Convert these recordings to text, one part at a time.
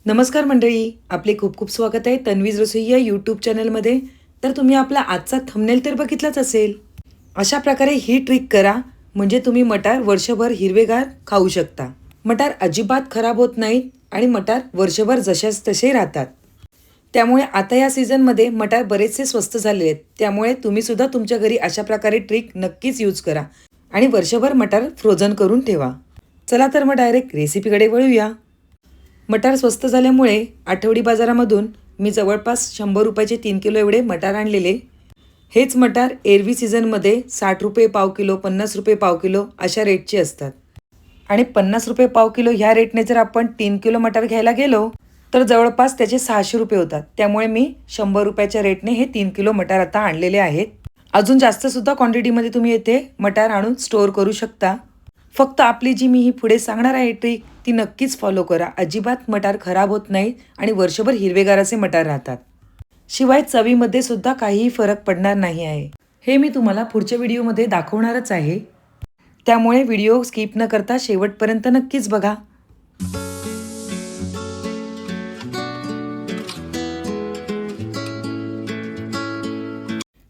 नमस्कार मंडळी, आपले खूप खूप स्वागत आहे तन्वीज रसोई या यूट्यूब चॅनलमध्ये. तर तुम्ही आपला आजचा थंबनेल तर बघितलाच असेल. अशा प्रकारे ही ट्रिक करा, म्हणजे तुम्ही मटार वर्षभर हिरवेगार खाऊ शकता. मटार अजिबात खराब होत नाहीत आणि मटार वर्षभर जशाच तसे राहतात. त्यामुळे आता या सीझनमध्ये मटार बरेचसे स्वस्त झालेले आहेत. त्यामुळे तुम्ही सुद्धा तुमच्या घरी अशा प्रकारे ट्रिक नक्कीच यूज करा आणि वर्षभर मटार फ्रोझन करून ठेवा. चला तर मग डायरेक्ट रेसिपीकडे वळूया. मटार स्वस्त झाल्यामुळे आठवडी बाजारामधून मी जवळपास 100 रुपयाचे 3 किलो एवढे मटार आणलेले. हेच मटार एरवी सीझनमध्ये 60 रुपये पाव किलो, 50 रुपये पाव किलो अशा रेटचे असतात. आणि 50 रुपये पाव किलो ह्या रेटने जर आपण 3 किलो मटार घ्यायला गेलो तर जवळपास त्याचे 600 रुपये होतात. त्यामुळे मी 100 रुपयाच्या रेटने हे 3 किलो मटार आता आणलेले आहेत. अजून जास्तसुद्धा क्वांटिटीमध्ये तुम्ही येथे मटार आणून स्टोअर करू शकता. फक्त आपली जी मी ही पुढे सांगणार आहे ट्रिक ती नक्कीच फॉलो करा. अजिबात मटार खराब होत नाही आणि वर्षभर हिरवेगार असे मटार राहतात. शिवाय चवीमध्ये सुद्धा काहीही फरक पडणार नाही आहे. हे मी तुम्हाला पुढच्या व्हिडिओमध्ये दाखवणारच आहे. त्यामुळे व्हिडिओ स्किप न करता शेवटपर्यंत नक्कीच बघा.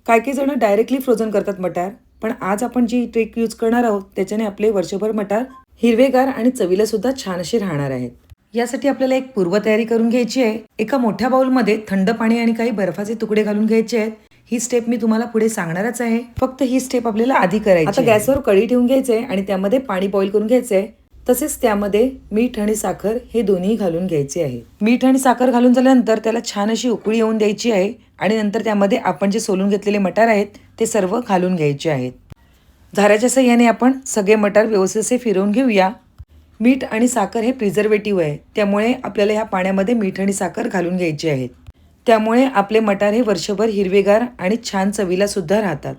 काही जण डायरेक्टली फ्रोझन करतात मटार, पण आज आपण जी ट्रिक यूज करणार आहोत त्याच्याने आपले वर्षभर मटार हिरवेगार आणि चवीला सुद्धा छान असे राहणार आहेत. यासाठी आपल्याला एक पूर्वतयारी करून घ्यायची आहे. एका मोठ्या बाउलमध्ये थंड पाणी आणि काही बर्फाचे तुकडे घालून घ्यायचे आहेत. ही स्टेप मी तुम्हाला पुढे सांगणारच आहे. फक्त ही स्टेप आपल्याला आधी करायची. आता गॅसवर कढई ठेवून घ्यायचे आणि त्यामध्ये पाणी बॉईल करून घ्यायचंय. तसेच त्यामध्ये मीठ आणि साखर हे दोन्ही घालून घ्यायचे आहे. मीठ आणि साखर घालून झाल्यानंतर त्याला छान अशी उकळी येऊन द्यायची आहे आणि नंतर त्यामध्ये आपण जे सोलून घेतलेले मटार आहेत ते सर्व घालून घ्यायचे आहेत. झाऱ्याच्या सहाय्याने आपण सगळे मटार व्यवस्थित असे फिरवून घेऊया. मीठ आणि साखर हे प्रिझर्वेटिव्ह आहे, त्यामुळे आपल्याला ह्या पाण्यामध्ये मीठ आणि साखर घालून घ्यायची आहेत. त्यामुळे आपले मटार हे वर्षभर हिरवेगार आणि छान चवीला सुद्धा राहतात.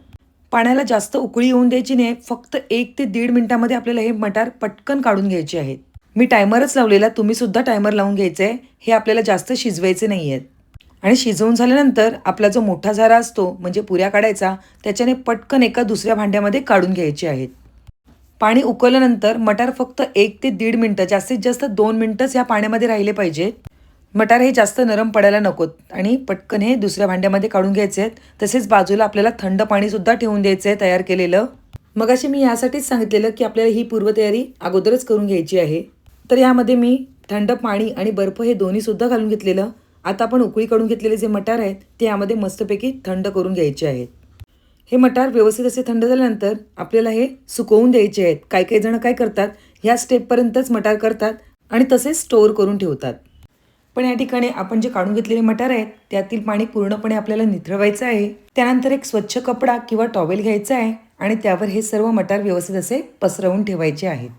पाण्याला जास्त उकळी येऊन द्यायची नाही. फक्त 1 ते 1.5 मिनिटामध्ये आपल्याला हे मटार पटकन काढून घ्यायचे आहेत. मी टायमरच लावलेला, तुम्ही सुद्धा टायमर लावून घ्यायचं आहे. हे आपल्याला जास्त शिजवायचे नाही आहेत. आणि शिजवून झाल्यानंतर आपला जो मोठा झारा असतो म्हणजे पुऱ्या काढायचा, त्याच्याने पटकन एका दुसऱ्या भांड्यामध्ये काढून घ्यायचे आहेत. पाणी उकळल्यानंतर मटार फक्त 1 ते 1.5 मिनिटं, जास्तीत जास्त 2 मिनिटच या पाण्यामध्ये राहिले पाहिजेत. मटार हे जास्त नरम पडायला नकोत आणि पटकन हे दुसऱ्या भांड्यामध्ये काढून घ्यायचे आहेत. तसेच बाजूला आपल्याला थंड पाणी सुद्धा ठेवून द्यायचं आहे तयार केलेलं. मगाशी मी यासाठीच सांगितलेलं की आपल्याला ही पूर्वतयारी अगोदरच करून घ्यायची आहे. तर यामध्ये मी थंड पाणी आणि बर्फ हे दोन्ही सुद्धा घालून घेतलेलं. आता आपण उकळी काढून घेतलेले जे मटार आहेत ते यामध्ये मस्तपैकी थंड करून घ्यायचे आहेत. हे मटार व्यवस्थित असे थंड झाल्यानंतर आपल्याला हे सुकवून द्यायचे आहेत. काही जण काय करतात, ह्या स्टेपपर्यंतच मटार करतात आणि तसेच स्टोअर करून ठेवतात. पण या ठिकाणी आपण जे काढून घेतलेले मटार आहेत त्यातील पाणी पूर्णपणे आपल्याला निथळवायचं आहे. त्यानंतर एक स्वच्छ कपडा किंवा टॉवेल घ्यायचा आहे आणि त्यावर हे सर्व मटार व्यवस्थित असे पसरवून ठेवायचे आहेत.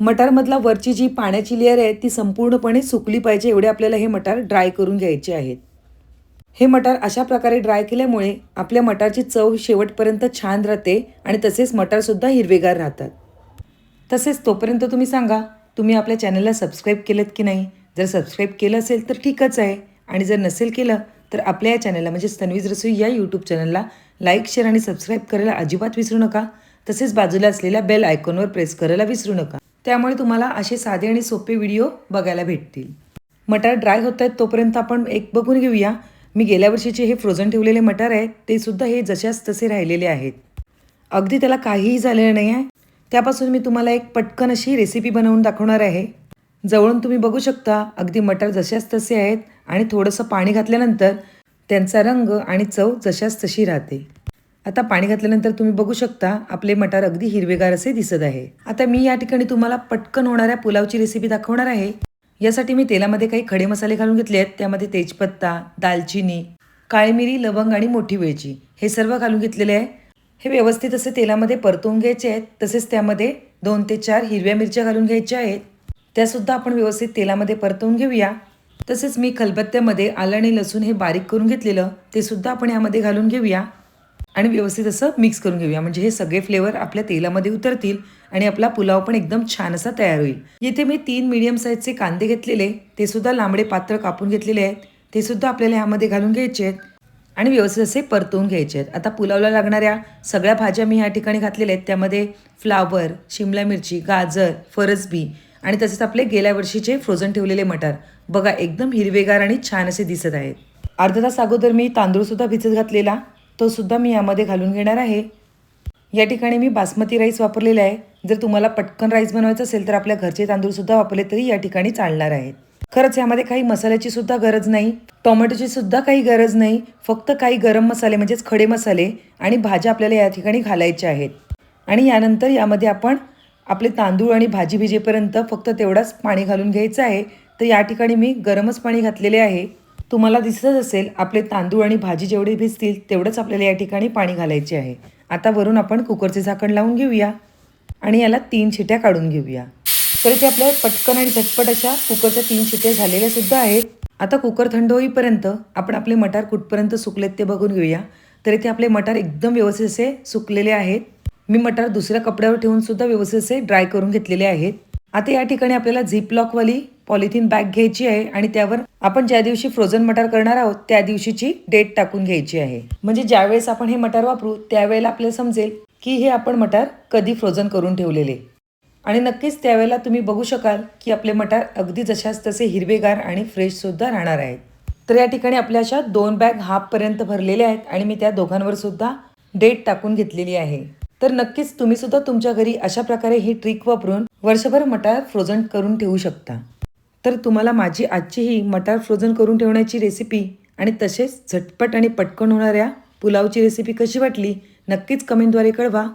मटारमधला वरची जी पाण्याची लेअर आहे ती संपूर्णपणे सुकली पाहिजे, एवढे आपल्याला हे मटार ड्राय करून घ्यायचे आहेत. हे मटार अशा प्रकारे ड्राय केल्यामुळे आपल्या मटारची चव शेवटपर्यंत छान राहते आणि तसेच मटारसुद्धा हिरवेगार राहतात. तसेच तोपर्यंत तुम्ही सांगा, तुम्ही आपल्या चॅनलला सबस्क्राईब केलं की नाही. जर सबस्क्राईब केलं असेल तर ठीकच आहे, आणि जर नसेल केलं तर आपल्या या चॅनलला म्हणजे तन्वीज रसोई या यूट्यूब चॅनलला लाईक, शेअर आणि सबस्क्राईब करायला अजिबात विसरू नका. तसेच बाजूला असलेल्या बेल आयकॉनवर प्रेस करायला विसरू नका. त्यामुळे तुम्हाला असे साधे आणि सोपे व्हिडिओ बघायला भेटतील. मटार ड्राय होत आहेत तोपर्यंत आपण एक बघून घेऊया. मी गेल्या वर्षीचे हे फ्रोझन ठेवलेले मटार आहेत ते सुद्धा हे जशाच तसे राहिलेले आहेत. अगदी त्याला काहीही झालेलं नाही आहे. त्यापासून मी तुम्हाला एक पटकन अशी रेसिपी बनवून दाखवणार आहे. जवळून तुम्ही बघू शकता अगदी मटार जशाच तसे आहेत आणि थोडंसं पाणी घातल्यानंतर त्यांचा रंग आणि चव जशाच तशी राहते. आता पाणी घातल्यानंतर तुम्ही बघू शकता आपले मटार अगदी हिरवेगार असे दिसत आहे. आता मी या ठिकाणी तुम्हाला पटकन होणाऱ्या पुलावची रेसिपी दाखवणार आहे. यासाठी मी तेलामध्ये काही खडे मसाले घालून घेतले आहेत. त्यामध्ये तेजपत्ता, दालचिनी, काळी मिरी, लवंग आणि मोठी वेलची हे सर्व घालून घेतलेले आहे. हे व्यवस्थित असे तेलामध्ये परतवून घ्यायचे आहेत. तसेच त्यामध्ये 2 ते 4 हिरव्या मिरच्या घालून घ्यायच्या आहेत. त्यासुद्धा आपण व्यवस्थित तेलामध्ये परतवून घेऊया. तसेच मी खलबत्त्यामध्ये आलं आणि लसूण हे बारीक करून घेतलेलं ते सुद्धा आपण यामध्ये घालून घेऊया आणि व्यवस्थित असं मिक्स करून घेऊया. म्हणजे हे सगळे फ्लेवर आपल्या तेलामध्ये उतरतील आणि आपला पुलाव पण एकदम छान असा तयार होईल. येथे मी 3 मीडियम साईजचे कांदे घेतलेले, ते सुद्धा लांबडे पातळ कापून घेतलेले आहेत. ते सुद्धा आपल्याला ह्यामध्ये घालून घ्यायचे आहेत आणि व्यवस्थित असे परतवून घ्यायचे आहेत. आता पुलावला लागणाऱ्या सगळ्या भाज्या मी या ठिकाणी घातलेल्या आहेत. त्यामध्ये फ्लावर, शिमला मिरची, गाजर, फरसबी आणि तसेच आपले गेल्या वर्षीचे फ्रोझन ठेवलेले मटार बघा एकदम हिरवेगार आणि छान असे दिसत आहेत. अर्धा तास अगोदर मी तांदूळसुद्धा भिजत घातलेला, तो सुद्धा मी यामध्ये घालून घेणार आहे. या ठिकाणी मी बासमती राईस वापरलेला आहे. जर तुम्हाला पटकन राईस बनवायचं असेल तर आपल्या घरचे तांदूळसुद्धा वापरले तरी या ठिकाणी चालणार आहेत. खरंच यामध्ये काही मसाल्याची सुद्धा गरज नाही, टोमॅटोची सुद्धा काही गरज नाही. फक्त काही गरम मसाले म्हणजेच खडे मसाले आणि भाज्या आपल्याला या ठिकाणी घालायच्या आहेत. आणि यानंतर यामध्ये आपण आपले तांदूळ आणि भाजी भिजेपर्यंत फक्त तेवढाच पाणी घालून घ्यायचं आहे. तर या ठिकाणी मी गरमच पाणी घातलेले आहे. तुम्हाला दिसत असेल आपले तांदूळ आणि भाजी जेवढे भिजतील तेवढंच आपल्याला या ठिकाणी पाणी घालायचे आहे. आता वरून आपण कुकरचे झाकण लावून घेऊया आणि याला 3 शिट्या काढून घेऊया. तर इथे आपल्या पटकन आणि झटपट अशा कुकरच्या 3 शिट्या झालेल्या सुद्धा आहेत. आता कुकर थंड होईपर्यंत आपण आपले मटार कुठपर्यंत सुकलेत ते बघून घेऊया. तर इथे आपले मटार एकदम व्यवस्थित असे सुकलेले आहेत. मी मटार दुसऱ्या कपड्यावर ठेवून सुद्धा व्यवस्थित असे ड्राय करून घेतलेले आहेत. आता या ठिकाणी आपल्याला झिप लॉकवाली पॉलिथिन बॅग घ्यायची आहे आणि त्यावर आपण ज्या दिवशी फ्रोझन मटार करणार आहोत त्या दिवशीची डेट टाकून घ्यायची आहे. म्हणजे ज्यावेळेस आपण हे मटार वापरू त्यावेळेला आपल्याला समजेल की हे आपण मटार कधी फ्रोझन करून ठेवलेले. आणि नक्कीच त्यावेळेला तुम्ही बघू शकाल की आपले मटार अगदी जशाच तसे हिरवेगार आणि फ्रेश सुद्धा राहणार आहेत. तर या ठिकाणी आपल्या अशा 2 बॅग हाफपर्यंत भरलेल्या आहेत आणि मी त्या दोघांवर सुद्धा डेट टाकून घेतलेली आहे. तर नक्कीच तुम्ही सुद्धा तुमच्या घरी अशा प्रकारे ही ट्रिक वापरून वर्षभर मटार फ्रोझन करून ठेवू शकता. तर तुम्हाला माझी आजची ही मटार फ्रोझन करून ठेवण्याची रेसिपी आणि तसेच झटपट आणि पटकन होणाऱ्या पुलावची रेसिपी कशी वाटली नक्कीच कमेंटद्वारे कळवा.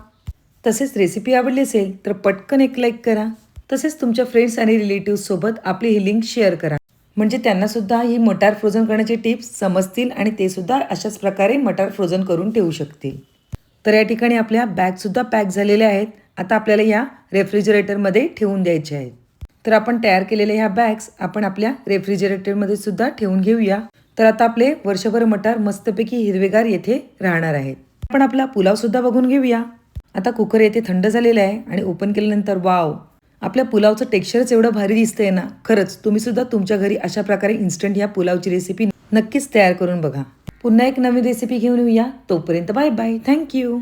तसेच रेसिपी आवडली असेल तर पटकन एक लाईक करा. तसेच तुमच्या फ्रेंड्स आणि रिलेटिव्हसोबत आपली ही लिंक शेअर करा, म्हणजे त्यांनासुद्धा ही मटार फ्रोझन करण्याचे टिप्स समजतील आणि ते सुद्धा अशाच प्रकारे मटार फ्रोझन करून ठेवू शकतील. तर या ठिकाणी आपल्या बॅगसुद्धा पॅक झालेल्या आहेत. आता आपल्याला या रेफ्रिजरेटरमध्ये ठेवून द्यायच्या आहेत. तर आपण तयार केलेल्या ह्या बॅग्स आपण आपल्या रेफ्रिजरेटरमध्ये सुद्धा ठेवून घेऊया. तर आता आपले वर्षभर मटार मस्तपैकी हिरवेगार येथे राहणार आहेत. आपण आपला पुलाव सुद्धा बघून घेऊया. आता कुकर येथे थंड झालेला आहे आणि ओपन केल्यानंतर वाव, आपल्या पुलावचं टेक्स्चरच एवढं भारी दिसतंय ना. खरंच तुम्ही सुद्धा तुमच्या घरी अशा प्रकारे इन्स्टंट या पुलावची रेसिपी नक्कीच तयार करून बघा. पुन्हा एक नवीन रेसिपी घेऊन येऊया. तोपर्यंत बाय बाय. थँक्यू.